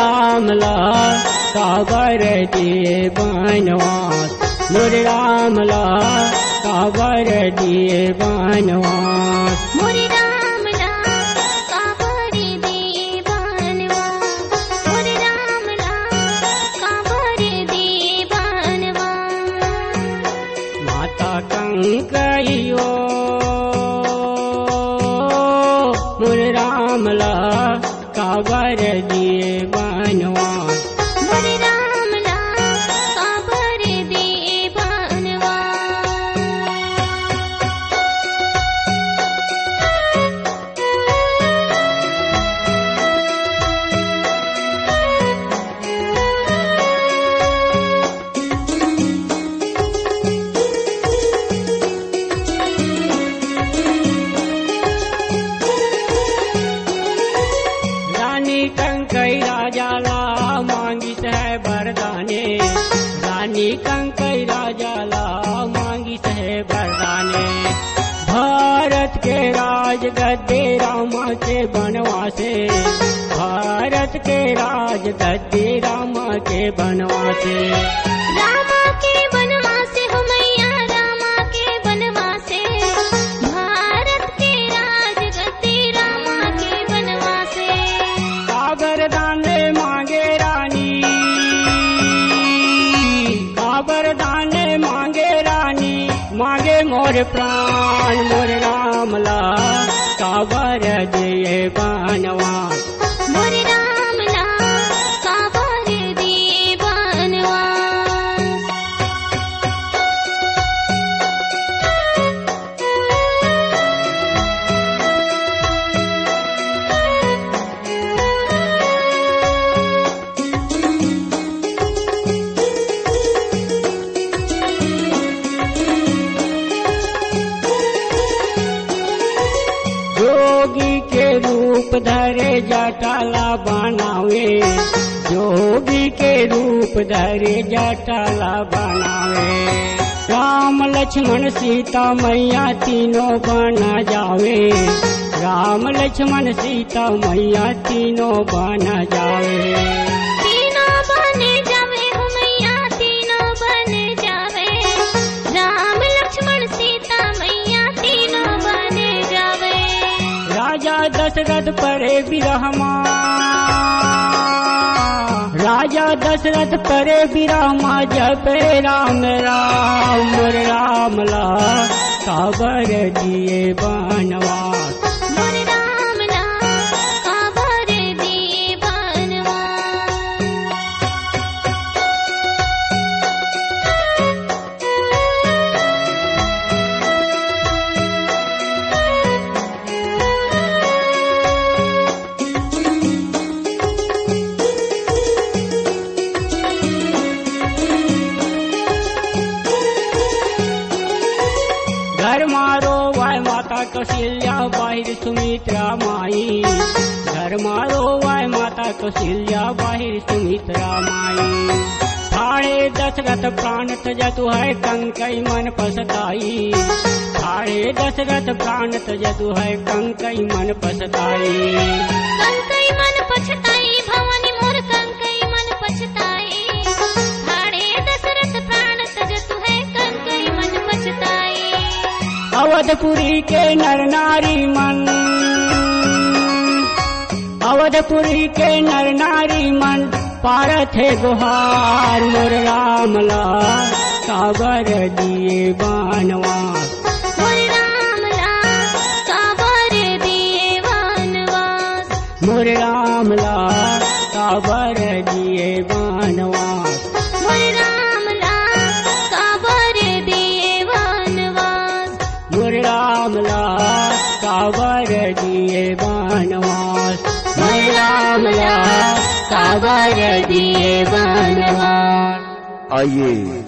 राम ला काबर दिए बनवास, मोरे राम ला काबर दिए बनवास। मोरे राम ला काबर दिए बनवास, मोरे राम ला काबर दिए बनवास। माता कंकइयो मोरे राम ला काबर दिए बनवास, मोरे राम ला काबर दिए बनवास। रानी कंकई राजा ला मांगित है वरदाने, रानी कंकई राजा ला मांगित है वरदाने। भारत के राज गद्दे रामा के बनवासे, भारत के राज गद्दे रामा के बनवासे। रामा के बनवासे हो मैया रामा के बनवासे, भारत के राज गद्दी रामा के बनवासे। काबर दाने मांगे रानी, काबर दाने मांगे रानी, मांगे मोर प्राण मोर राम ला काबर दिए बनवास, मोरे राम ला काबर दिए बनवास। जोगी के रूप धरे जटाला बनावे, जोगी के रूप धरे जटाला बनावे। राम लक्ष्मण सीता मैया तीनों बना जावे, राम लक्ष्मण सीता मैया तीनों बना जावे। तीनों बने जावे हो मैया तीनों बने जावे, राम लक्ष्मण सीता मैया तीनों बने जावे। राजा दशरथ परे बिरहमा, राजा दशरथ परे बिरहमा जपे राम राम मोर राम ला काबर दिए बनवास, मोरे राम ला काबर दिए बनवास। घर मारो वाय माता कौशल्या बाहिर सुमित्रा माई, घर मारो वाय माता कौशल्या बाहिर सुमित्रा माई। ठाणे दशरथ प्राण त्यजतु है कंकई मन पसताई, ठाणे दशरथ प्राण त्यजतु है कंकई मन पसताई। कंकई मन पछताई भवानी मोर कंकई मन पछताई, ठाणे दशरथ प्राण त्यजतु है कंकई मन पछताई। अवधपुरी के नर नारी मन, अवधपुरी के नर नारी मन पारथ है गुहार मोर राम ला काबर दिए बनवास, मोरे राम ला काबर दिए बनवास, मोर राम ला काबर दिए बनवास, मोरे राम ला काबर दिए बनवास। मोर राम ला काबर दिए बनवास, मोर राम ला काबर दिए बनवास। आइए